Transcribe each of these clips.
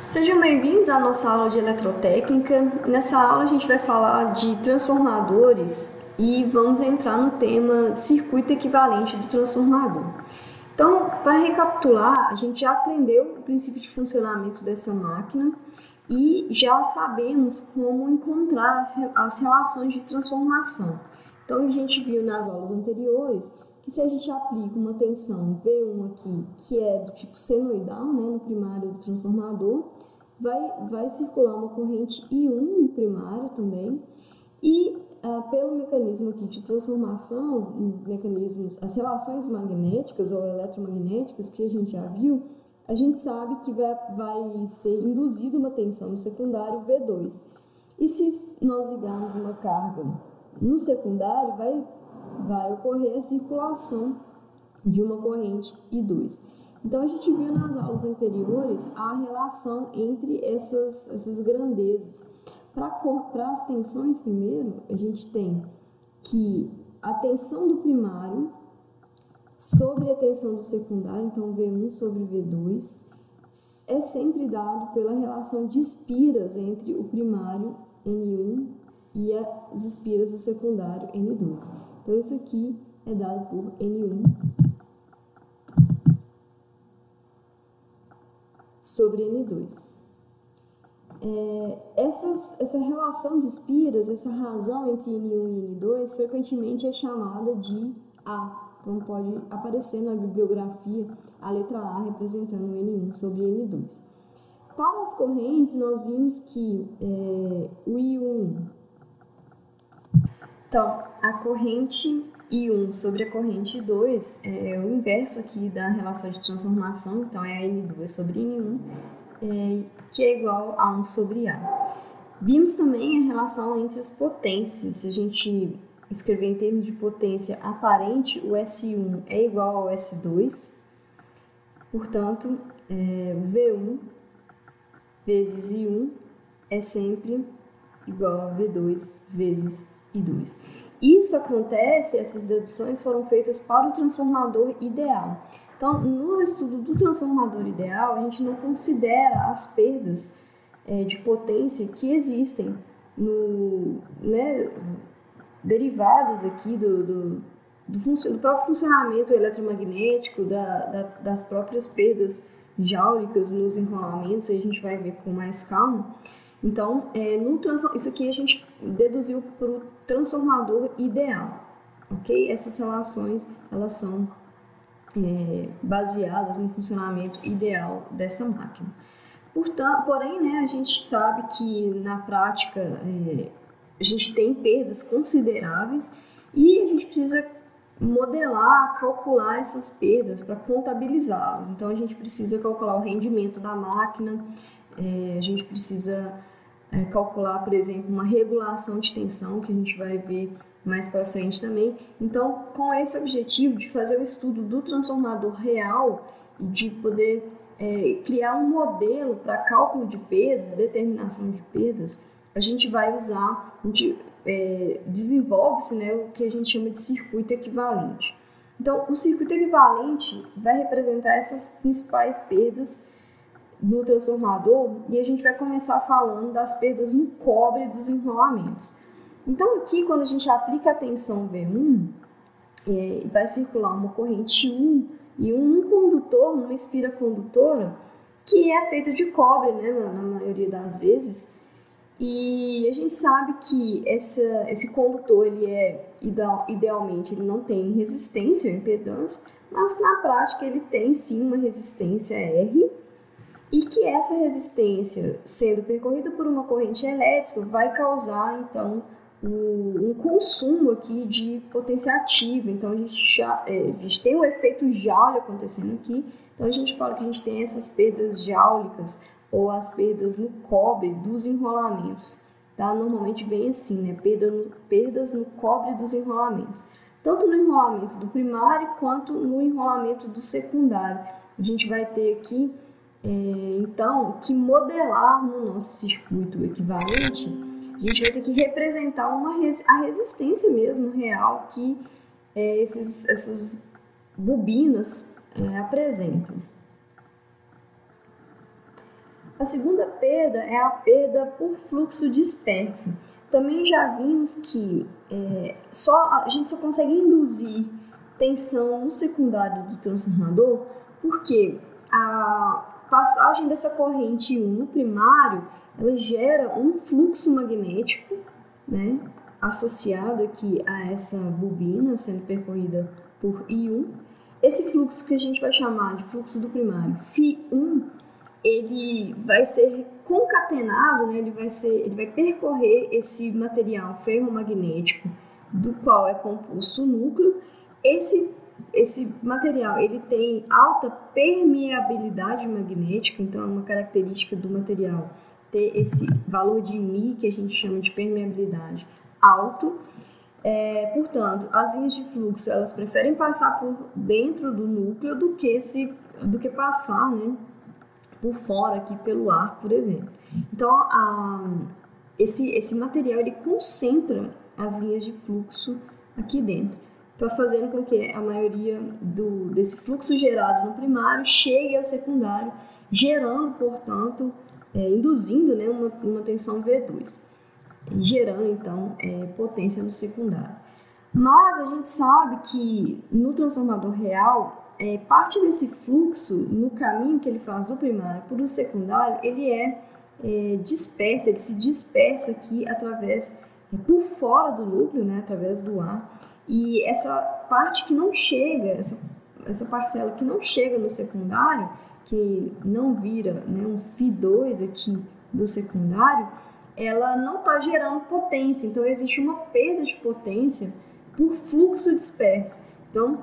Sejam bem-vindos à nossa aula de eletrotécnica. Nessa aula a gente vai falar de transformadores e vamos entrar no tema circuito equivalente do transformador. Então, para recapitular, a gente já aprendeu o princípio de funcionamento dessa máquina e já sabemos como encontrar as relações de transformação. Então, a gente viu nas aulas anteriores que se a gente aplica uma tensão V1 aqui, que é do tipo senoidal, no primário do transformador, vai circular uma corrente I1 no primário também, e pelo mecanismo aqui de transformação, as relações magnéticas ou eletromagnéticas que a gente já viu, a gente sabe que vai ser induzida uma tensão no secundário V2. E se nós ligarmos uma carga no secundário, vai ocorrer a circulação de uma corrente I2. Então, a gente viu nas aulas anteriores a relação entre essas grandezas. Para as tensões, primeiro, a gente tem que a tensão do primário sobre a tensão do secundário, então V1 sobre V2, é sempre dado pela relação de espiras entre o primário N1 e as espiras do secundário N2. Então, isso aqui é dado por N1 sobre N2. Essa relação de espiras, essa razão entre N1 e N2, frequentemente é chamada de A. Então, pode aparecer na bibliografia a letra A representando N1 sobre N2. Para as correntes, nós vimos que o I1... Então, a corrente I1 sobre a corrente I2 é o inverso aqui da relação de transformação, então é a N2 sobre N1, que é igual a 1 sobre A. Vimos também a relação entre as potências. Se a gente escrever em termos de potência aparente, o S1 é igual ao S2, portanto, V1 vezes I1 é sempre igual a V2 vezes I2. Isso acontece, essas deduções foram feitas para o transformador ideal. Então, no estudo do transformador ideal, a gente não considera as perdas de potência que existem derivadas aqui do próprio funcionamento eletromagnético, das próprias perdas jáulicas nos enrolamentos, a gente vai ver com mais calma. Então, isso aqui a gente deduziu para o transformador ideal, ok? Essas relações, elas são baseadas no funcionamento ideal dessa máquina. Porém, a gente sabe que na prática a gente tem perdas consideráveis e a gente precisa modelar, calcular essas perdas para contabilizá-las. Então, a gente precisa calcular o rendimento da máquina, a gente precisa calcular, por exemplo, uma regulação de tensão, que a gente vai ver mais para frente também. Então, com esse objetivo de fazer o estudo do transformador real e de poder criar um modelo para cálculo de perdas, determinação de perdas, a gente vai usar, desenvolve-se o que a gente chama de circuito equivalente. Então, o circuito equivalente vai representar essas principais perdas no transformador e a gente vai começar falando das perdas no cobre dos enrolamentos. Então, aqui, quando a gente aplica a tensão V1, vai circular uma corrente 1 e um condutor, uma espira condutora, que é feita de cobre, na maioria das vezes. E a gente sabe que esse condutor, idealmente, ele não tem resistência ou impedância, mas na prática ele tem sim uma resistência R, e que essa resistência, sendo percorrida por uma corrente elétrica, vai causar, então, um consumo aqui de potência ativa. Então, a gente tem um efeito Joule acontecendo aqui. Então, a gente fala que a gente tem essas perdas jáulicas ou as perdas no cobre dos enrolamentos. Tá? Normalmente vem assim, perdas no cobre dos enrolamentos. Tanto no enrolamento do primário quanto no enrolamento do secundário. A gente vai ter aqui então, que modelar no nosso circuito equivalente, a gente vai ter que representar a resistência mesmo real que essas bobinas apresentam. A segunda perda é a perda por fluxo disperso. Também já vimos que a gente só consegue induzir tensão no secundário do transformador porque a passagem dessa corrente 1 no primário ela gera um fluxo magnético, né, associado aqui a essa bobina sendo percorrida por I1. Esse fluxo que a gente vai chamar de fluxo do primário, Φ1, ele vai ser concatenado, né? Ele vai percorrer esse material ferromagnético do qual é composto o núcleo. Esse material ele tem alta permeabilidade magnética, então é uma característica do material ter esse valor de μ que a gente chama de permeabilidade alto. Portanto, as linhas de fluxo elas preferem passar por dentro do núcleo do que passar, né, por fora aqui pelo ar, por exemplo. Então, esse material ele concentra as linhas de fluxo aqui dentro, para fazer com que a maioria desse fluxo gerado no primário chegue ao secundário, gerando, portanto, induzindo, né, uma tensão V2, gerando então potência no secundário. Mas a gente sabe que no transformador real, parte desse fluxo, no caminho que ele faz do primário para o secundário, ele disperso, ele se dispersa aqui por fora do núcleo, né, através do ar. E essa parte que não chega, essa parcela que não chega no secundário, que não vira, né, um Φ2 aqui do secundário, ela não está gerando potência. Então, existe uma perda de potência por fluxo disperso. Então,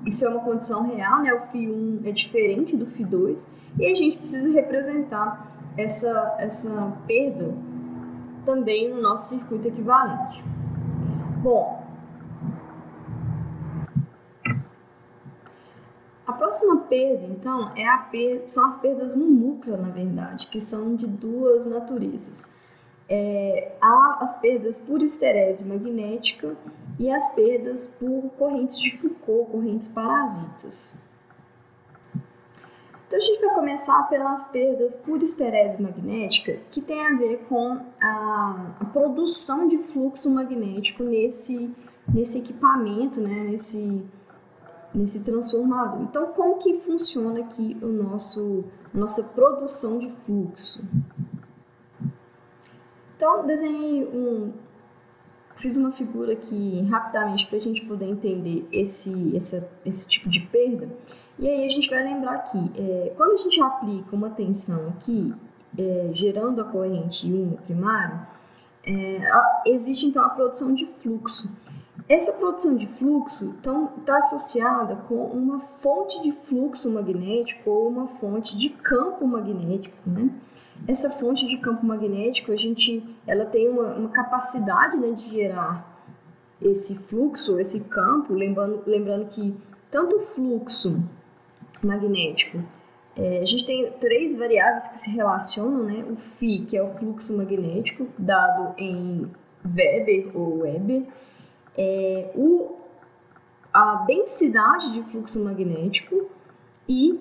isso é uma condição real, né? O Φ1 é diferente do Φ2 e a gente precisa representar essa perda também no nosso circuito equivalente. Bom, a próxima perda, então, são as perdas no núcleo, na verdade, que são de duas naturezas. Há as perdas por esterese magnética e as perdas por correntes de Foucault, correntes parasitas. Então, a gente vai começar pelas perdas por esterese magnética, que tem a ver com a produção de fluxo magnético nesse equipamento, né, nesse transformador. Então, como que funciona aqui a nossa produção de fluxo? Então, fiz uma figura aqui rapidamente para a gente poder entender esse tipo de perda. E aí a gente vai lembrar que quando a gente aplica uma tensão aqui, gerando a corrente 1 no primário, existe então a produção de fluxo. Essa produção de fluxo está associada com uma fonte de fluxo magnético ou uma fonte de campo magnético, né? Essa fonte de campo magnético, ela tem uma capacidade, né, de gerar esse fluxo, esse campo, lembrando que tanto o fluxo magnético, a gente tem três variáveis que se relacionam, né? O Φ, que é o fluxo magnético, dado em Weber ou Weber, a densidade de fluxo magnético e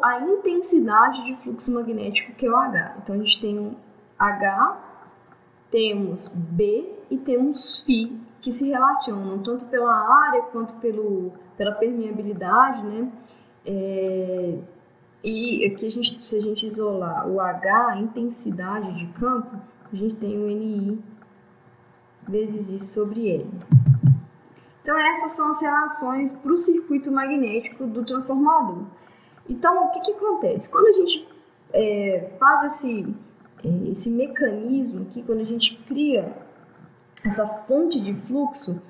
a intensidade de fluxo magnético, que é o H. Então, a gente tem um H, temos B e temos Φ, que se relacionam tanto pela área quanto pela permeabilidade, né? E aqui, se a gente isolar o H, a intensidade de campo, a gente tem o NI vezes I sobre L. Então, essas são as relações para o circuito magnético do transformador. Então, o que acontece? Quando a gente faz esse mecanismo aqui, quando a gente cria essa fonte de fluxo,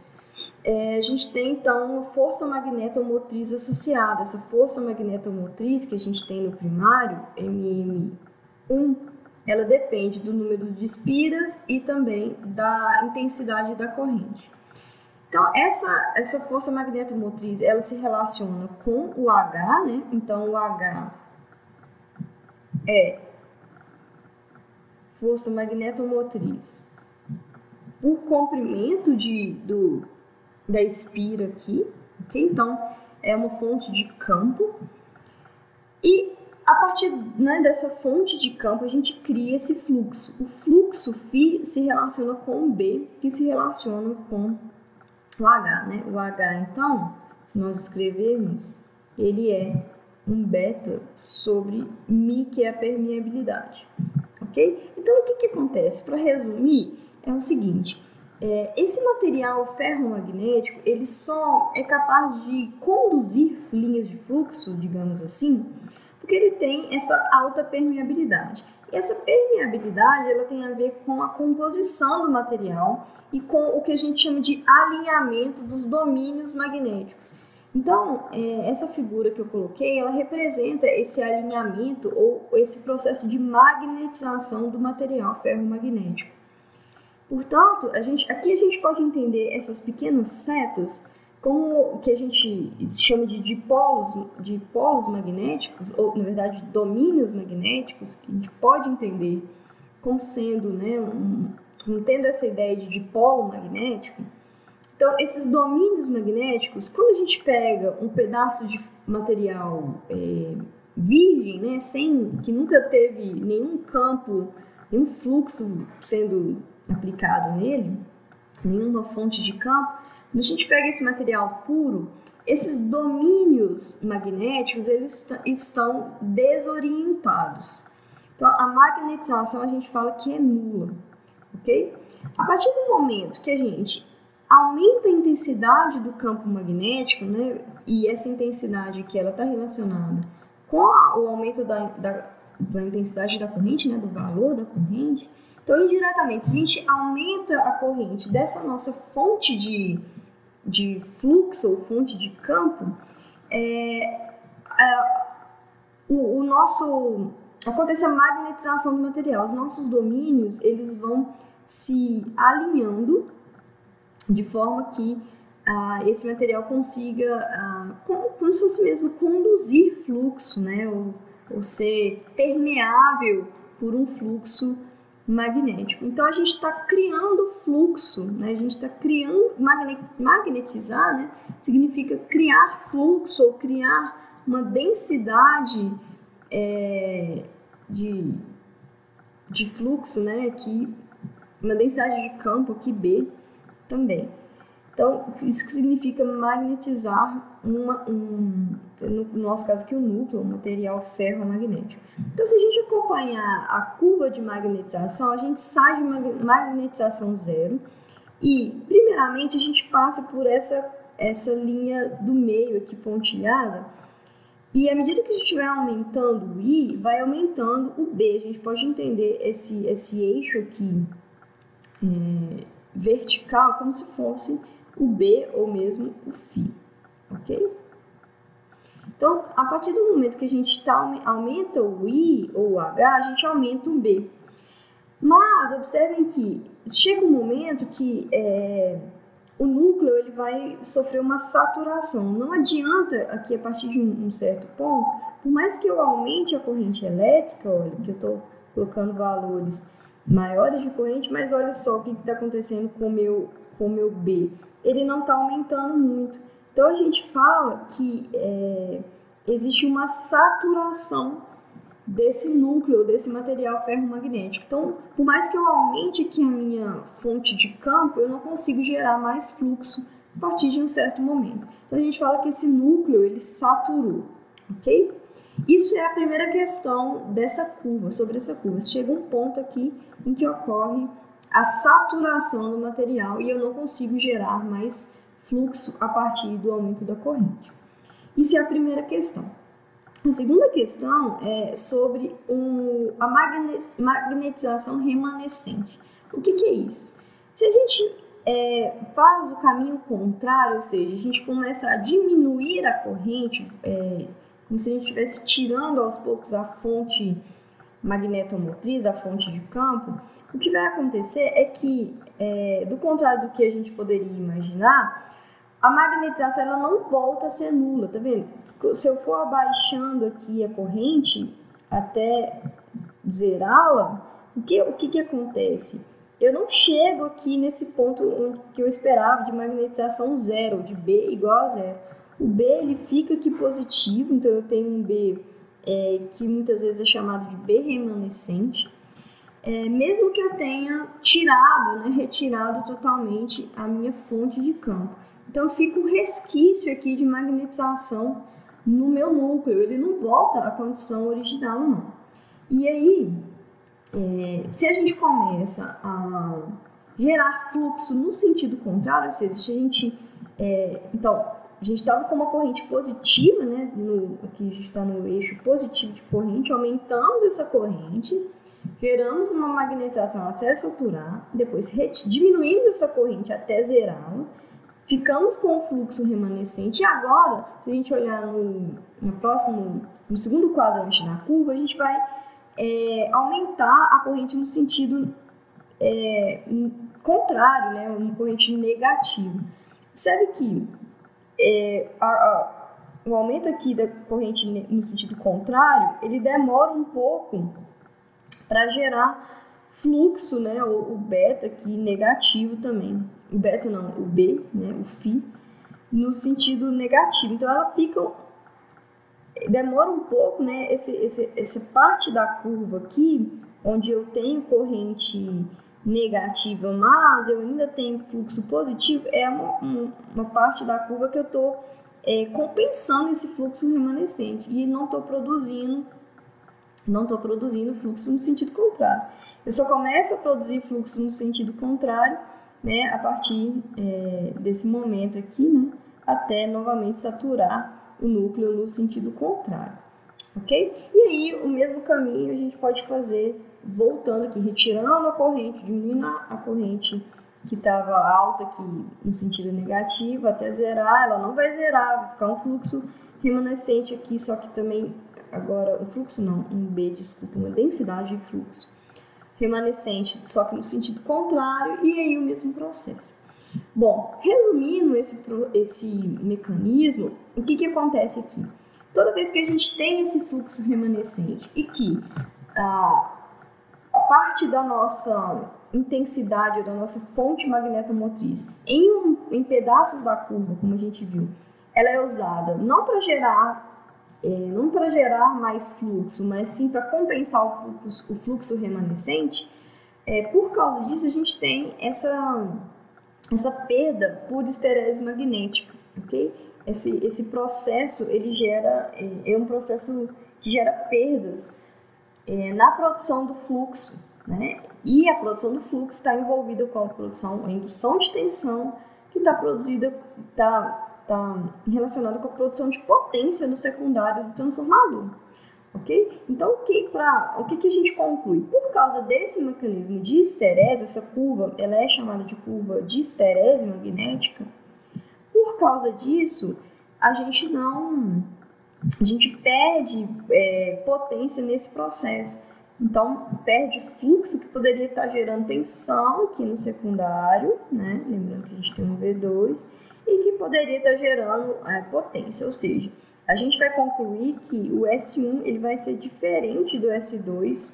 a gente tem então uma força magnetomotriz associada. Essa força magnetomotriz que a gente tem no primário, MM1, ela depende do número de espiras e também da intensidade da corrente. Então, essa força magnetomotriz, ela se relaciona com o H, né? Então, o H é força magnetomotriz por comprimento da espira aqui, ok? Então, é uma fonte de campo. E a partir, né, dessa fonte de campo, a gente cria esse fluxo. O fluxo φ se relaciona com o B, que se relaciona com o H, né? O H, então, se nós escrevermos, ele é um beta sobre μ, que é a permeabilidade, ok? Então, o que acontece? Para resumir, é o seguinte, esse material ferromagnético, ele só é capaz de conduzir linhas de fluxo, digamos assim, porque ele tem essa alta permeabilidade. E essa permeabilidade, ela tem a ver com a composição do material e com o que a gente chama de alinhamento dos domínios magnéticos. Então, essa figura que eu coloquei, ela representa esse alinhamento ou esse processo de magnetização do material ferromagnético. Portanto, aqui a gente pode entender essas pequenas setas como o que a gente chama de polos magnéticos, ou na verdade domínios magnéticos, que a gente pode entender como sendo, né, tendo essa ideia de dipolo magnético. Então, esses domínios magnéticos, quando a gente pega um pedaço de material virgem, né, que nunca teve nenhum campo, nenhum fluxo sendo aplicado nele, nenhuma fonte de campo, quando a gente pega esse material puro, esses domínios magnéticos, eles estão desorientados. Então, a magnetização a gente fala que é nula, ok? A partir do momento que a gente aumenta a intensidade do campo magnético, né, e essa intensidade que ela está relacionada com o aumento da intensidade da corrente, né, do valor da corrente, então, indiretamente, a gente aumenta a corrente dessa nossa fonte de fluxo ou fonte de campo, acontece a magnetização do material. Os nossos domínios, eles vão se alinhando de forma que esse material consiga, como se fosse mesmo, conduzir fluxo, né? Ou ser permeável por um fluxo magnético. Então, a gente está criando fluxo, né? A gente está criando, magnetizar, né? Significa criar fluxo ou criar uma densidade de fluxo, né? Aqui, uma densidade de campo aqui B também. Então, isso que significa magnetizar no nosso caso aqui, o núcleo, o material ferromagnético. Então, se a gente acompanhar a curva de magnetização, a gente sai de magnetização zero e, primeiramente, a gente passa por essa linha do meio aqui pontilhada e, à medida que a gente estiver aumentando o I, vai aumentando o B. A gente pode entender esse eixo aqui vertical como se fosse o B ou mesmo o φ, ok? Então, a partir do momento que a gente aumenta o I ou o H, a gente aumenta o B. Mas, observem que chega um momento que o núcleo ele vai sofrer uma saturação. Não adianta aqui, a partir de um certo ponto, por mais que eu aumente a corrente elétrica, olha, que eu estou colocando valores maiores de corrente, mas olha só o que está acontecendo com o meu B. Ele não está aumentando muito. Então, a gente fala que existe uma saturação desse núcleo, desse material ferromagnético. Então, por mais que eu aumente aqui a minha fonte de campo, eu não consigo gerar mais fluxo a partir de um certo momento. Então, a gente fala que esse núcleo, ele saturou, ok? Isso é a primeira questão dessa curva, sobre essa curva. Chega um ponto aqui em que ocorre a saturação do material e eu não consigo gerar mais fluxo a partir do aumento da corrente. Isso é a primeira questão. A segunda questão é sobre a magnetização remanescente. O que é isso? Se a gente faz o caminho contrário, ou seja, a gente começa a diminuir a corrente, como se a gente estivesse tirando aos poucos a fonte magnetomotriz, a fonte de campo, o que vai acontecer é que, do contrário do que a gente poderia imaginar, a magnetização ela não volta a ser nula, tá vendo? Se eu for abaixando aqui a corrente até zerá-la, o que acontece? Eu não chego aqui nesse ponto que eu esperava de magnetização zero, de B igual a zero. O B ele fica aqui positivo, então eu tenho um B que muitas vezes é chamado de B remanescente, mesmo que eu tenha tirado, retirado totalmente a minha fonte de campo. Então fica um resquício aqui de magnetização no meu núcleo, ele não volta à condição original, não. E aí, se a gente começa a gerar fluxo no sentido contrário, ou seja, se a gente, então, a gente estava com uma corrente positiva, aqui a gente está no eixo positivo de corrente, aumentamos essa corrente, geramos uma magnetização até saturar, depois diminuímos essa corrente até zerá-la, ficamos com o fluxo remanescente, e agora, se a gente olhar no segundo quadrante da curva, a gente vai aumentar a corrente no sentido contrário, uma corrente negativa. Observe que o aumento aqui da corrente no sentido contrário, ele demora um pouco para gerar fluxo, o beta aqui negativo também. O beta não, o B, o φ, no sentido negativo. Então ela demora um pouco, essa parte da curva aqui, onde eu tenho corrente negativa, mas eu ainda tenho fluxo positivo, é uma parte da curva que eu estou compensando esse fluxo remanescente e não estou produzindo fluxo no sentido contrário. Eu só começo a produzir fluxo no sentido contrário, a partir desse momento aqui, até novamente saturar o núcleo no sentido contrário, ok? E aí, o mesmo caminho a gente pode fazer voltando aqui, retirando a corrente, diminuindo a corrente que estava alta aqui no sentido negativo, até zerar. Ela não vai zerar, vai ficar um fluxo remanescente aqui, só que também, agora, uma densidade de fluxo remanescente, só que no sentido contrário, e aí o mesmo processo. Bom, resumindo esse mecanismo, o que acontece aqui? Toda vez que a gente tem esse fluxo remanescente e que a parte da nossa intensidade ou da nossa fonte magnetomotriz em pedaços da curva, como a gente viu, ela é usada não para gerar mais fluxo, mas sim para compensar o fluxo remanescente. Por causa disso, a gente tem essa perda por esterese magnética, ok? Esse processo, ele é um processo que gera perdas na produção do fluxo, E a produção do fluxo está envolvida com a indução de tensão, que está relacionada com a produção de potência no secundário do transformador, ok? Então, o que a gente conclui? Por causa desse mecanismo de esterese, essa curva, ela é chamada de curva de esterese magnética. Por causa disso, a gente perde potência nesse processo. Então, perde fluxo que poderia estar gerando tensão aqui no secundário, Lembrando que a gente tem um V2, e que poderia estar gerando potência. Ou seja, a gente vai concluir que o S1 ele vai ser diferente do S2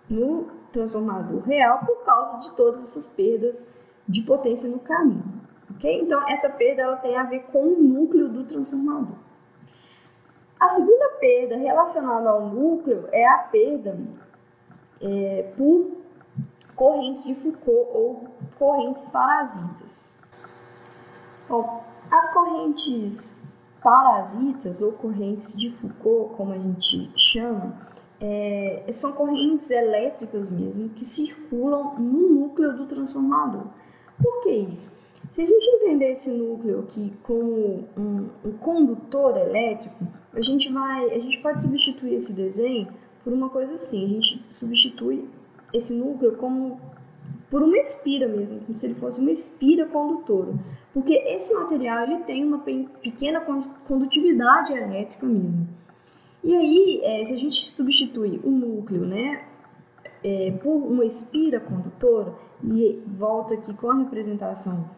no transformador real por causa de todas essas perdas de potência no caminho. Okay? Então, essa perda ela tem a ver com o núcleo do transformador. A segunda perda relacionada ao núcleo é a perda por correntes de Foucault ou correntes parasitas. Bom, as correntes parasitas ou correntes de Foucault, como a gente chama, são correntes elétricas mesmo que circulam no núcleo do transformador. Por que isso? Se a gente entender esse núcleo aqui como um condutor elétrico, a gente pode substituir esse desenho por uma coisa assim. A gente substitui esse núcleo por uma espira mesmo, como se ele fosse uma espira condutora. Porque esse material ele tem uma pequena condutividade elétrica mesmo. E aí, se a gente substitui o núcleo, por uma espira condutora, e volta aqui com a representação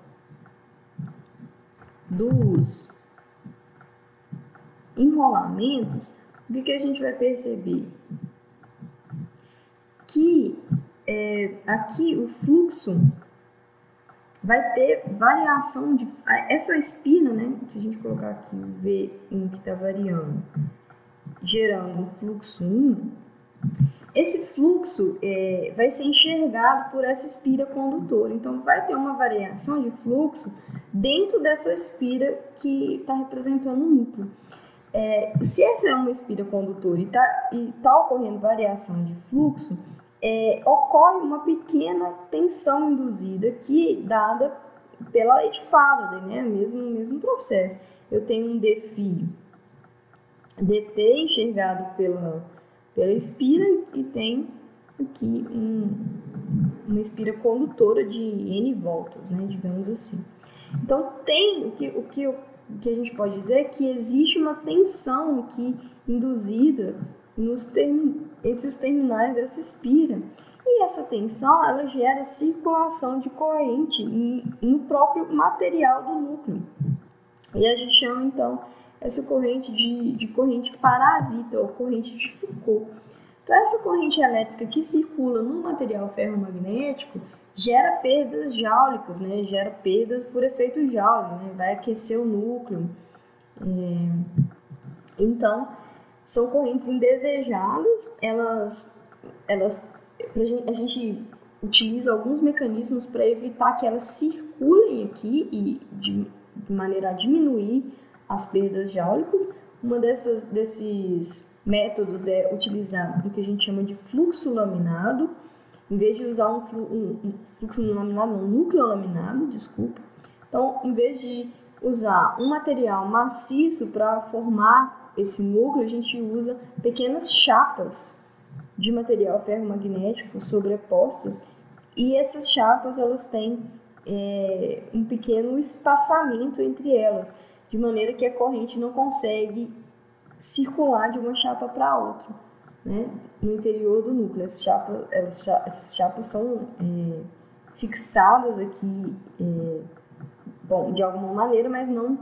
dos enrolamentos, o que a gente vai perceber? Que aqui o fluxo vai ter variação de... Essa espina, se a gente colocar aqui o V1 que está variando, gerando um fluxo 1, esse fluxo vai ser enxergado por essa espira condutora. Então, vai ter uma variação de fluxo dentro dessa espira que está representando o núcleo. Se essa é uma espira condutora e está ocorrendo variação de fluxo, ocorre uma pequena tensão induzida aqui, dada pela lei de Faraday, né? Mesmo processo. Eu tenho um dφ dt enxergado pela espira e tem aqui uma espira condutora de N voltas, né? Digamos assim. Então, o que a gente pode dizer é que existe uma tensão aqui induzida entre os terminais dessa espira. E essa tensão, ela gera circulação de corrente no próprio material do núcleo. E a gente chama, então, essa corrente de corrente parasita, ou corrente de Foucault. Então, essa corrente elétrica que circula no material ferromagnético gera perdas jáulicas, né? Gera perdas por efeito Joule, né? Vai aquecer o núcleo. Então, são correntes indesejadas, a gente utiliza alguns mecanismos para evitar que elas circulem aqui e de maneira a diminuir as perdas jáulicas. Uma desses métodos é utilizar o que a gente chama de fluxo laminado, em vez de usar um fluxo laminado, um núcleo laminado, desculpa. Então, em vez de usar um material maciço para formar esse núcleo, a gente usa pequenas chapas de material ferromagnético sobrepostas, e essas chapas elas têm um pequeno espaçamento entre elas, de maneira que a corrente não consegue circular de uma chapa para outra, né, no interior do núcleo. Essas chapas são fixadas aqui, de alguma maneira, mas não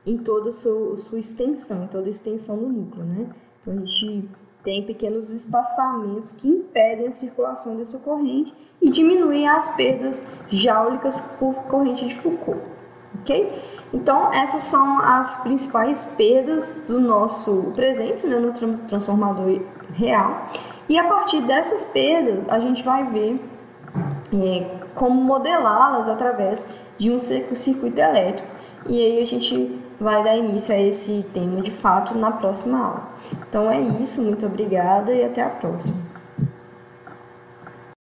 em toda a sua extensão, em toda a extensão do núcleo, né? Então, a gente tem pequenos espaçamentos que impedem a circulação dessa corrente e diminuem as perdas jáulicas por corrente de Foucault, ok? Então, essas são as principais perdas do nosso presente, né, no transformador real. E a partir dessas perdas, a gente vai ver como modelá-las através de um circuito elétrico. E aí a gente vai dar início a esse tema de fato na próxima aula. Então é isso, muito obrigada e até a próxima.